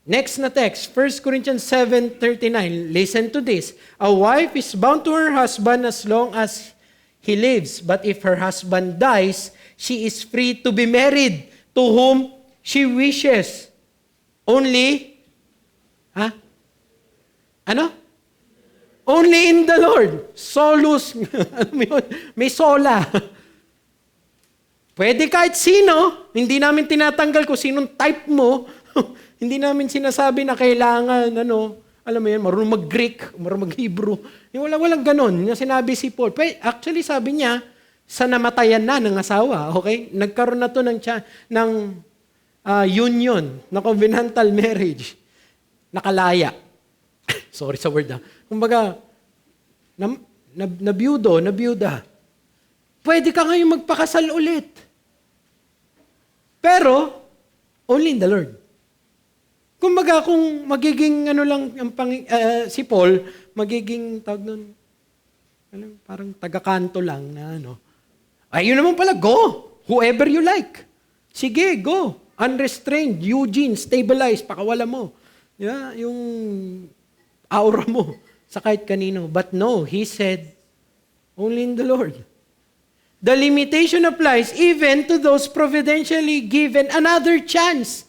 Next na text, 1 Corinthians 7:39. Listen to this. A wife is bound to her husband as long as he lives. But if her husband dies, she is free to be married to whom she wishes. Only, Only in the Lord. Solus. May sola. Pwede kahit sino. Hindi namin tinatanggal kung sinong type mo. Hindi namin sinasabi na kailangan, alam mo yan, marunong mag-Greek, marunong mag-Hebrew. Walang ganon. Yung sinabi si Paul. Actually, sabi niya, sa namatayan na ng asawa, okay? Nagkaroon na to ng union, na covenantal marriage. Nakalaya. Sorry sa word Kumbaga, nabiyuda. Pwede ka ngayon magpakasal ulit. Pero, only in the Lord. Kumbaga, kung magiging si Paul, magiging tawag nun, parang taga-kanto lang na ayun naman pala, go! Whoever you like. Sige, go! Unrestrained, Eugene, stabilize, pakawala mo. Yeah, yung aura mo sa kahit kanino. But no, he said, only in the Lord. The limitation applies even to those providentially given another chance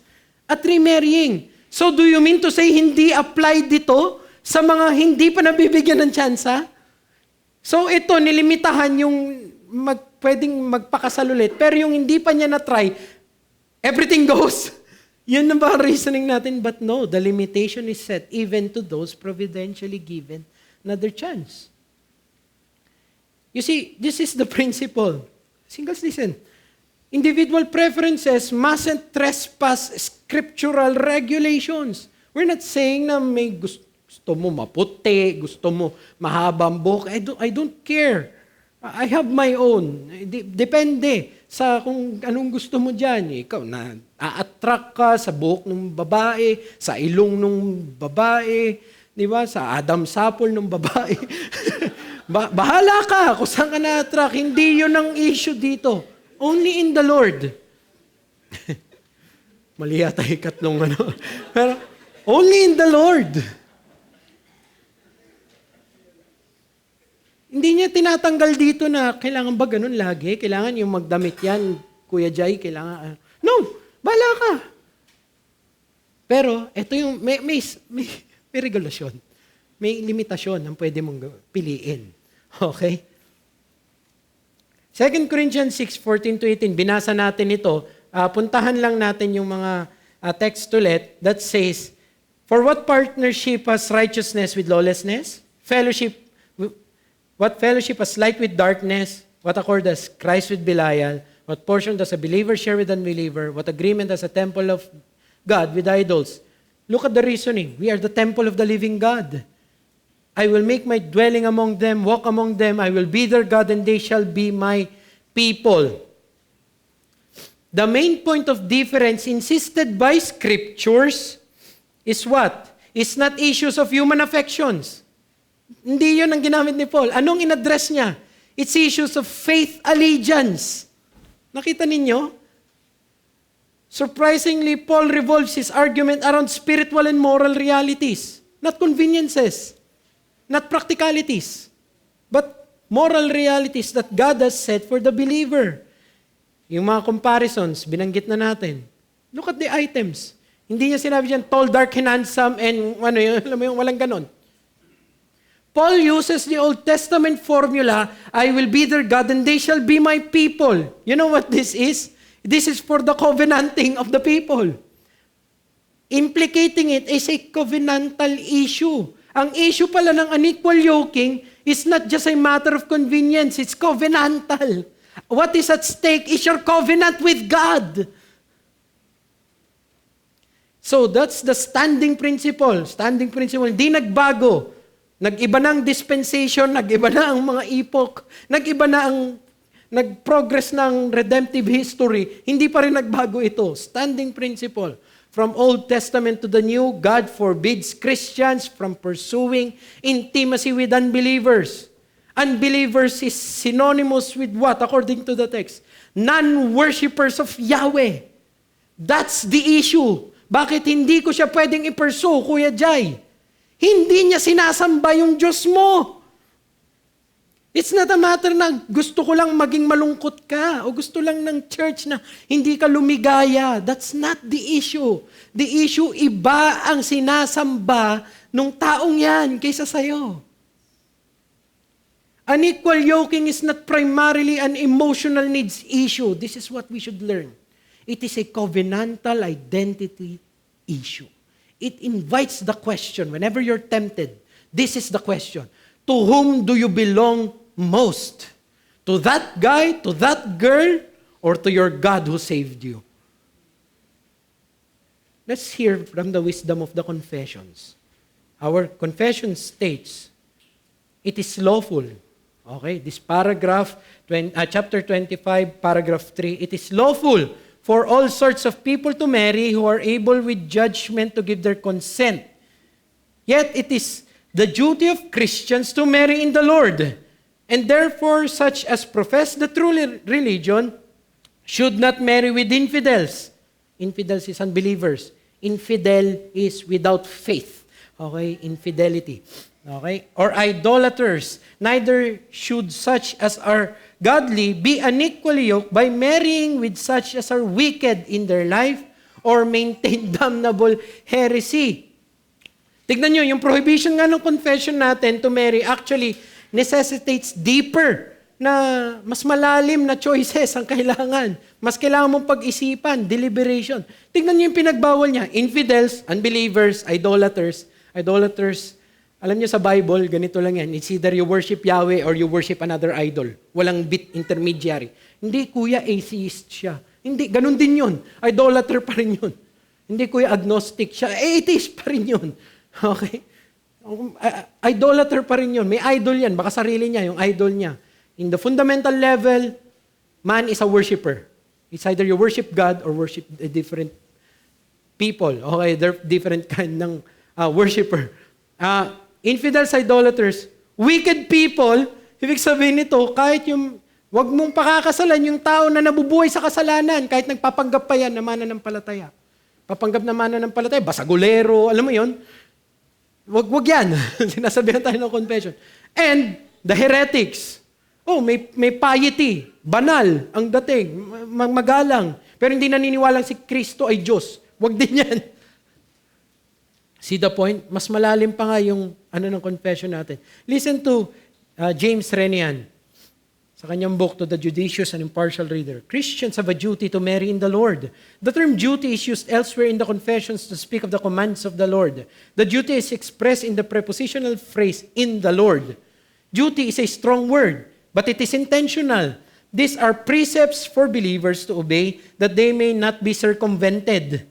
at remarrying. So do you mean to say hindi apply dito sa mga hindi pa nabibigyan ng tsansa? So ito, nilimitahan yung pwedeng magpakasal ulit, pero yung hindi pa niya na-try, everything goes. Yun na ba ang reasoning natin? But no, the limitation is set even to those providentially given another chance. You see, this is the principle. Singles, listen. Individual preferences mustn't trespass scriptural regulations. We're not saying na may gusto mo maputi, gusto mo mahabang buhok. I don't care. I have my own. Depende sa kung anong gusto mo dyan. Ikaw na a-attract ka sa buhok ng babae, sa ilong ng babae, di ba? Sa Adam Sapol ng babae. Bahala ka kung saan ka na-attract. Hindi yun ang issue dito. Only in the Lord. Mali yata ikatlong Pero, only in the Lord. Hindi niya tinatanggal dito na kailangan ba ganun lagi? Kailangan yung magdamit yan, Kuya Jai, kailangan. No, bahala ka. Pero, ito yung, may regulasyon. May limitasyon ang pwede mong piliin. Okay? 2 Corinthians 6:14-18, binasa natin ito. Puntahan lang natin yung mga text ulit that says, for what partnership has righteousness with lawlessness? What fellowship has light with darkness? What accord has Christ with Belial? What portion does a believer share with unbeliever? What agreement has a temple of God with idols? Look at the reasoning. We are the temple of the living God. I will make my dwelling among them, walk among them. I will be their God, and they shall be my people. The main point of difference insisted by scriptures is what? It's not issues of human affections. Hindi yun ang ginamit ni Paul. Anong in-address niya? It's issues of faith allegiance. Nakita ninyo? Surprisingly, Paul revolves his argument around spiritual and moral realities. Not conveniences. Not practicalities. But moral realities that God has set for the believer. Yung mga comparisons, binanggit na natin. Look at the items. Hindi niya sinabi dyan, tall, dark, and handsome, and alam mo yung walang ganon. Paul uses the Old Testament formula, I will be their God and they shall be my people. You know what this is? This is for the covenanting of the people. Implicating it is a covenantal issue. Ang issue pala ng unequal yoking is not just a matter of convenience, it's covenantal. What is at stake is your covenant with God. So that's the standing principle. Standing principle, hindi nagbago. Nag-iba na ang dispensation, nag-iba na ang mga epoch, nag-iba na ang nag-progress ng redemptive history, hindi pa rin nagbago ito. Standing principle. From Old Testament to the New, God forbids Christians from pursuing intimacy with unbelievers. Unbelievers is synonymous with what? According to the text. Non-worshippers of Yahweh. That's the issue. Bakit hindi ko siya pwedeng i-pursue, Kuya Jai? Hindi niya sinasamba yung Diyos mo. It's not a matter na gusto ko lang maging malungkot ka o gusto lang ng church na hindi ka lumigaya. That's not the issue. The issue, iba ang sinasamba nung taong yan kaysa sa'yo. Unequal yoking is not primarily an emotional needs issue. This is what we should learn. It is a covenantal identity issue. It invites the question, whenever you're tempted, this is the question. To whom do you belong most? To that guy, to that girl, or to your God who saved you? Let's hear from the wisdom of the confessions. Our confession states, it is lawful. Okay, this paragraph, chapter 25, paragraph 3, it is lawful for all sorts of people to marry who are able with judgment to give their consent. Yet it is the duty of Christians to marry in the Lord. And therefore, such as profess the true religion should not marry with infidels. Infidels is unbelievers. Infidel is without faith. Okay? Infidelity. Okay? Or idolaters. Neither should such as are godly be unequally yoked by marrying with such as are wicked in their life or maintain damnable heresy. Tignan nyo, yung prohibition nga ng confession natin to marry actually necessitates deeper na mas malalim na choices ang kailangan. Mas kailangan mong pag-isipan, deliberation. Tignan nyo yung pinagbawal niya. Infidels, unbelievers, idolaters. Idolaters, alam niyo sa Bible, ganito lang yan. It's either you worship Yahweh or you worship another idol. Walang bit intermediary. Hindi, kuya, atheist siya. Hindi, ganun din yun. Idolater pa rin yun. Hindi, kuya, agnostic siya. Atheist pa rin yun. Okay? Idolater pa rin yun. May idol yan. Baka sarili niya, yung idol niya. In the fundamental level, man is a worshiper. It's either you worship God or worship a different people. Okay? They're different kind ng worshiper. Infidels, idolaters, wicked people, ibig sabihin nito, kahit yung, wag mong pakakasalan yung tao na nabubuhay sa kasalanan, kahit nagpapanggap pa yan na mananampalataya. Papanggap na mananampalataya, basagulero, alam mo yon? Wag yan. Sinasabihan tayo ng confession. And the heretics. Oh, may piety, banal ang dating, magalang, pero hindi naniniwalang si Kristo ay Diyos. Wag din yan. See the point? Mas malalim pa nga yung ng confession natin. Listen to James Renian sa kanyang book, To the Judicious and Impartial Reader. Christians have a duty to marry in the Lord. The term duty is used elsewhere in the confessions to speak of the commands of the Lord. The duty is expressed in the prepositional phrase, in the Lord. Duty is a strong word, but it is intentional. These are precepts for believers to obey that they may not be circumvented.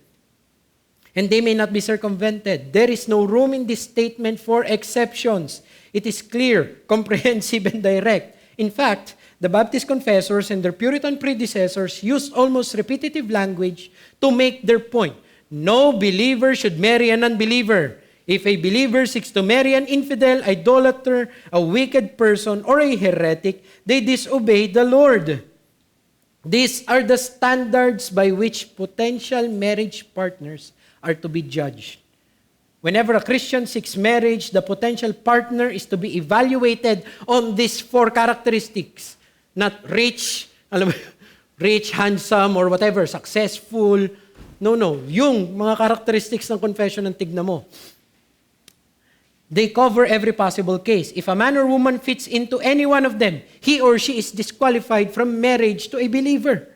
And they may not be circumvented. There is no room in this statement for exceptions. It is clear, comprehensive, and direct. In fact, the Baptist confessors and their Puritan predecessors used almost repetitive language to make their point. No believer should marry an unbeliever. If a believer seeks to marry an infidel, idolater, a wicked person, or a heretic, they disobey the Lord. These are the standards by which potential marriage partners are to be judged. Whenever a Christian seeks marriage, the potential partner is to be evaluated on these 4 characteristics. Not rich, rich, handsome, or whatever, successful. No. Yung mga characteristics ng confession ang tignan mo. They cover every possible case. If a man or woman fits into any one of them, he or she is disqualified from marriage to a believer.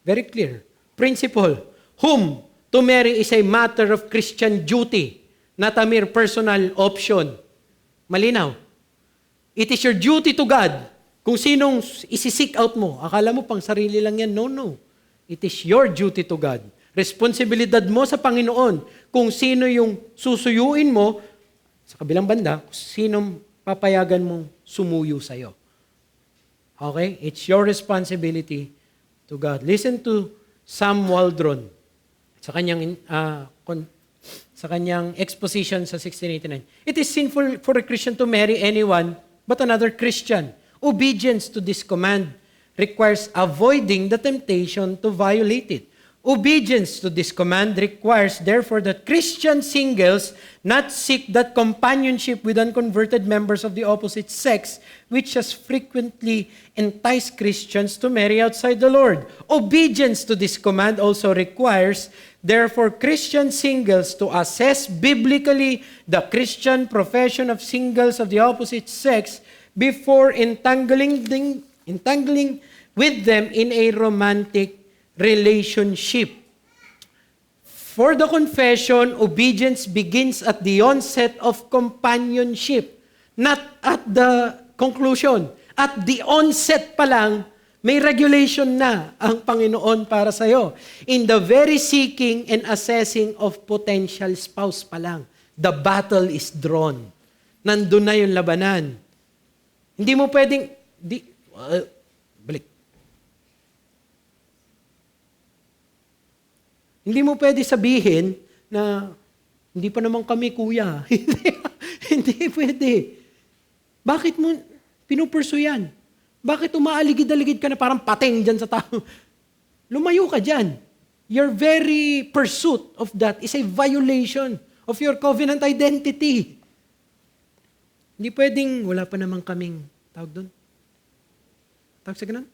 Very clear. Principle. Whom to marry is a matter of Christian duty, not a mere personal option. Malinaw. It is your duty to God. Kung sinong isi-seek out mo, akala mo pang sarili lang yan. No. It is your duty to God. Responsibilidad mo sa Panginoon kung sino yung susuyuin mo sa kabilang banda, kung sinong papayagan mong sumuyo sa'yo. Okay? It's your responsibility to God. Listen to Sam Waldron sa kanyang exposition sa 1689. It is sinful for a Christian to marry anyone but another Christian. Obedience to this command requires avoiding the temptation to violate it. Obedience to this command requires, therefore, that Christian singles not seek that companionship with unconverted members of the opposite sex, which has frequently enticed Christians to marry outside the Lord. Obedience to this command also requires, therefore, Christian singles to assess biblically the Christian profession of singles of the opposite sex before entangling with them in a romantic relationship. For the confession, obedience begins at the onset of companionship, not at the conclusion. At the onset pa lang, may regulation na ang Panginoon para sa'yo. In the very seeking and assessing of potential spouse pa lang, the battle is drawn. Nandun na yung labanan. Hindi mo pwedeng, balik. Hindi mo pwede sabihin na, hindi pa naman kami kuya. Hindi pwede. Bakit mo pinupursu yan? Bakit umaaligid-aligid ka na parang pating dyan sa tao? Lumayo ka dyan. Your very pursuit of that is a violation of your covenant identity. Hindi pwedeng, wala pa naman kaming, tawag doon? Tawag sa ganun?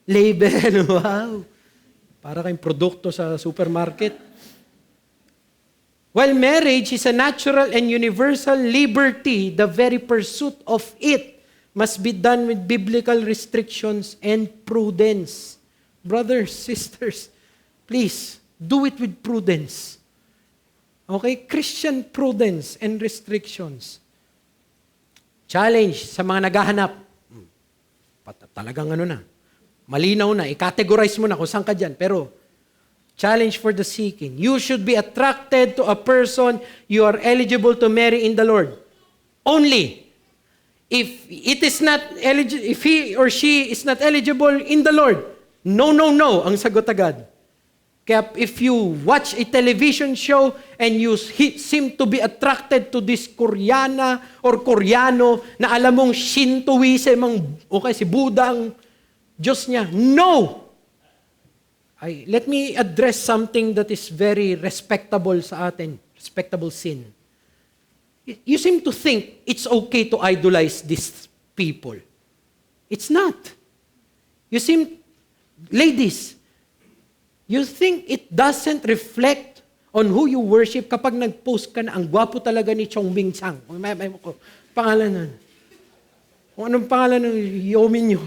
Label, wow. Para kayong produkto sa supermarket. While marriage is a natural and universal liberty, the very pursuit of it must be done with biblical restrictions and prudence. Brothers, sisters, please, do it with prudence. Okay? Christian prudence and restrictions. Challenge sa mga naghahanap. Talagang ano na. Malinaw na, i-categorize mo na kung saan ka dyan. Pero, challenge for the seeking. You should be attracted to a person you are eligible to marry in the Lord. Only. If he or she is not eligible in the Lord, no, ang sagot agad. Kaya if you watch a television show and you seem to be attracted to this Koreana or Koreano na alam mong Shintoism, okay, si Buddha ang Diyos niya. No! Let me address something that is very respectable sa atin. Respectable sin. You seem to think it's okay to idolize these people. It's not. Ladies, you think it doesn't reflect on who you worship kapag nag-post ka na, ang gwapo talaga ni Chong Bing Chang. Pangalan na. Kung anong pangalan ng Yomin nyo?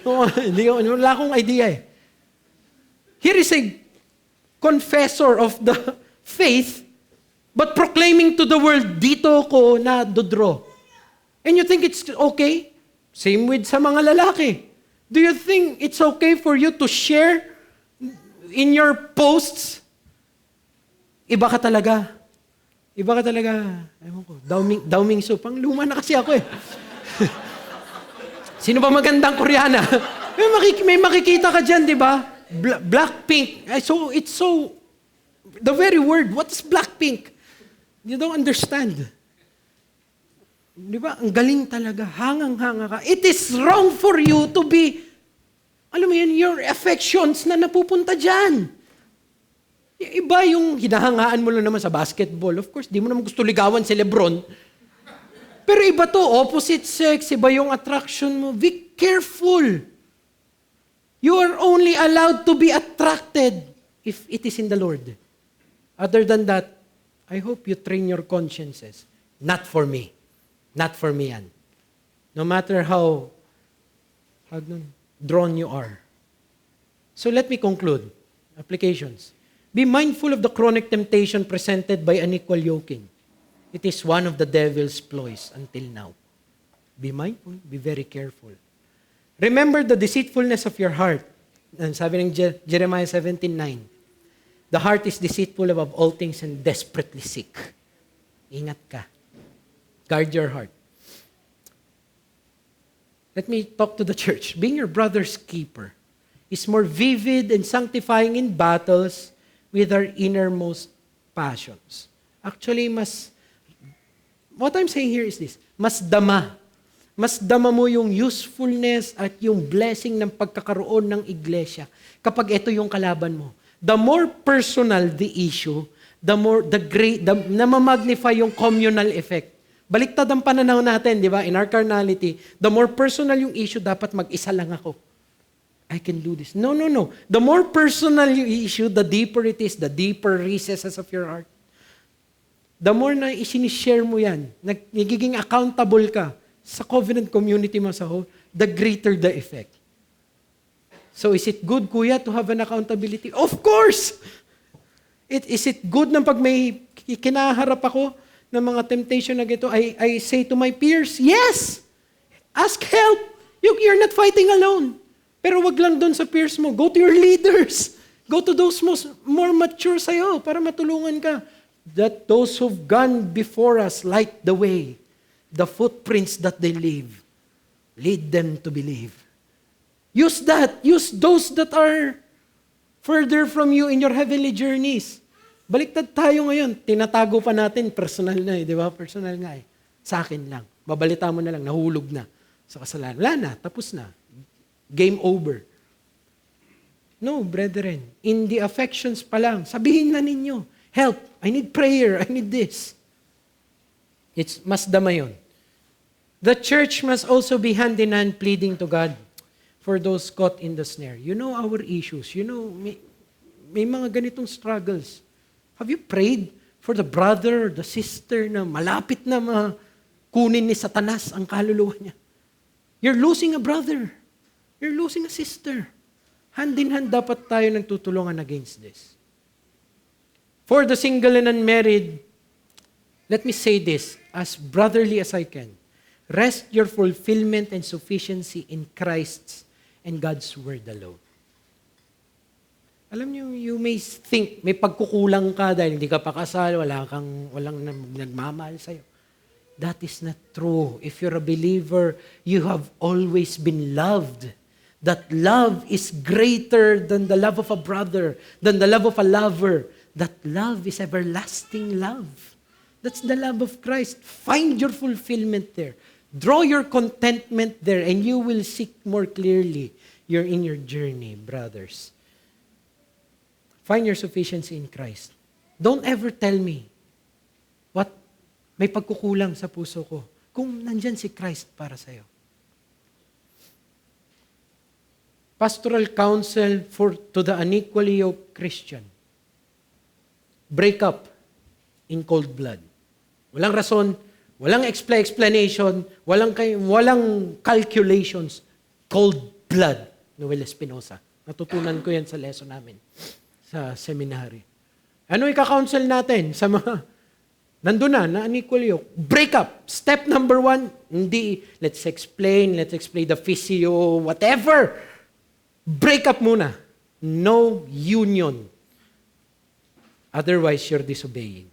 Wala akong idea eh. Here is a confessor of the faith, but proclaiming to the world, dito ko na dodraw. And you think it's okay? Same with sa mga lalaki. Do you think it's okay for you to share in your posts? Iba ka talaga. Ewan ko, Daoming Su. Pang luma na kasi ako eh. Sino ba magandang Koreana? May makikita ka dyan, di ba? Blackpink. So, it's so The very word, what is Blackpink? You don't understand. Di ba? Ang galing talaga. Hangang-hanga ka. It is wrong for you to be, alam mo yun, your affections na napupunta dyan. Iba yung hinahangaan mo lang naman sa basketball. Of course, di mo naman gusto ligawan si Lebron. Pero iba to, opposite sex, iba yung attraction mo. Be careful. You are only allowed to be attracted if it is in the Lord. Other than that, I hope you train your consciences. Not for me. Not for me yan. No matter how drawn you are. So let me conclude. Applications. Be mindful of the chronic temptation presented by unequal yoking. It is one of the devil's ploys until now. Be mindful, be very careful. Remember the deceitfulness of your heart. And sabi ng Jeremiah 17:9, the heart is deceitful above all things and desperately sick. Ingat ka. Guard your heart. Let me talk to the church. Being your brother's keeper is more vivid and sanctifying in battles with our innermost passions. Actually, what I'm saying here is this, mas dama mo yung usefulness at yung blessing ng pagkakaroon ng iglesia kapag ito yung kalaban mo. The more personal the issue, namamagnify yung communal effect. Baliktad ang pananaw natin, di ba? In our carnality, the more personal yung issue, dapat mag-isa lang ako. I can do this. No. The more personal yung issue, the deeper it is, the deeper recesses of your heart. The more na isinishare mo yan, nagiging accountable ka sa covenant community mo sa whole, the greater the effect. So is it good, kuya, to have an accountability? Of course! Is it good na pag may kinaharap ako ng mga temptation na gito, I say to my peers, yes! Ask help! You're not fighting alone. Pero wag lang doon sa peers mo. Go to your leaders. Go to those more mature sa'yo para matulungan ka. That those who've gone before us light the way. The footprints that they leave. Lead them to believe. Use that. Use those that are further from you in your heavenly journeys. Baliktad tayo ngayon. Tinatago pa natin. Personal na di ba? Personal nga Sa akin lang. Babalita mo na lang. Nahulog na sa kasalanan. Wala na. Tapos na. Game over. No, brethren. In the affections pa lang, sabihin na ninyo, help, I need prayer, I need this. It's mas dama yun. The church must also be hand in hand pleading to God for those caught in the snare. You know our issues. You know, may mga ganitong struggles. Have you prayed for the brother or the sister na malapit na kunin ni Satanas ang kaluluwa niya? You're losing a brother. You're losing a sister. Hand in hand dapat tayo nagtutulungan against this. For the single and unmarried, let me say this as brotherly as I can. Rest your fulfillment and sufficiency in Christ's and God's Word alone. Alam niyo, you may think may pagkukulang ka dahil hindi ka pa kasal, walang nagmamahal sa'yo. That is not true. If you're a believer, you have always been loved. That love is greater than the love of a brother, than the love of a lover. That love is everlasting love. That's the love of Christ. Find your fulfillment there. Draw your contentment there, and you will seek more clearly in your journey, brothers. Find your sufficiency in Christ. Don't ever tell me, may pagkukulang sa puso ko, kung nandyan si Christ para sa'yo. Pastoral counsel to the unequally yoked Christian. Break up in cold blood. Walang rason, walang explanation, walang calculations. Cold blood. Noel Espinosa. Natutunan ko yan sa lesson namin sa seminary. Ano ika-counsel natin sa mga nandun na unequally yoked? Break up. Step number 1, hindi, let's explain the physio, whatever. Break up muna. No union. Otherwise, you're disobeying.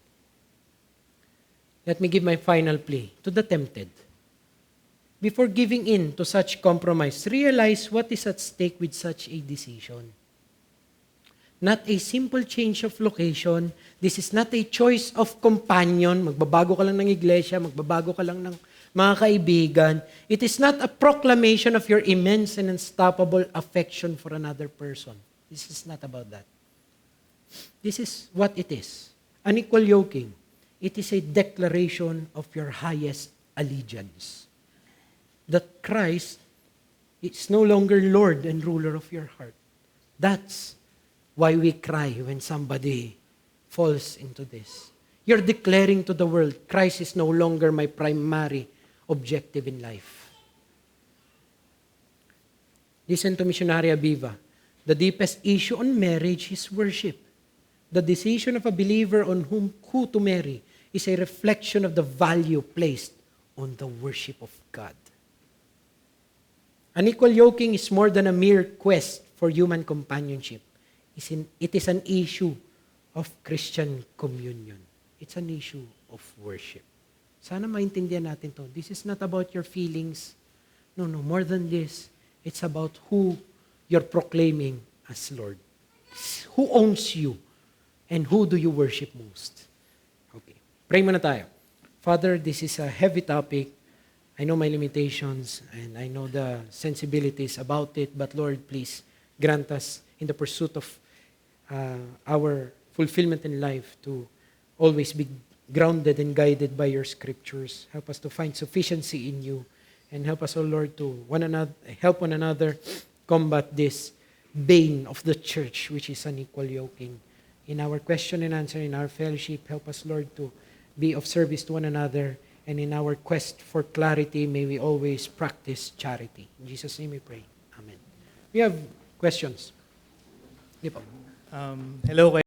Let me give my final plea to the tempted. Before giving in to such compromise, realize what is at stake with such a decision. not a simple change of location. This is not a choice of companion. Magbabago ka lang ng iglesia, magbabago ka lang ng mga kaibigan. It is not a proclamation of your immense and unstoppable affection for another person. This is not about that. This is what it is. Unequal yoking. It is a declaration of your highest allegiance. That Christ is no longer Lord and ruler of your heart. That's why we cry when somebody falls into this. You're declaring to the world, Christ is no longer my primary objective in life. Listen to Missionary Aviva. The deepest issue on marriage is worship. The decision of a believer on who to marry is a reflection of the value placed on the worship of God. Unequal yoking is more than a mere quest for human companionship. It is an issue of Christian communion. It's an issue of worship. Sana maintindihan natin to. This is not about your feelings. No, more than this. It's about who you're proclaiming as Lord. Who owns you? And who do you worship most? Okay. Pray muna tayo. Father, this is a heavy topic. I know my limitations and I know the sensibilities about it, but Lord, please grant us in the pursuit of our fulfillment in life to always be grounded and guided by your scriptures. Help us to find sufficiency in you and help us, O Lord, to help one another combat this bane of the church, which is unequal yoking. In our question and answer, in our fellowship, help us, Lord, to be of service to one another. And in our quest for clarity, may we always practice charity. In Jesus' name we pray. Amen. We have questions. Hello.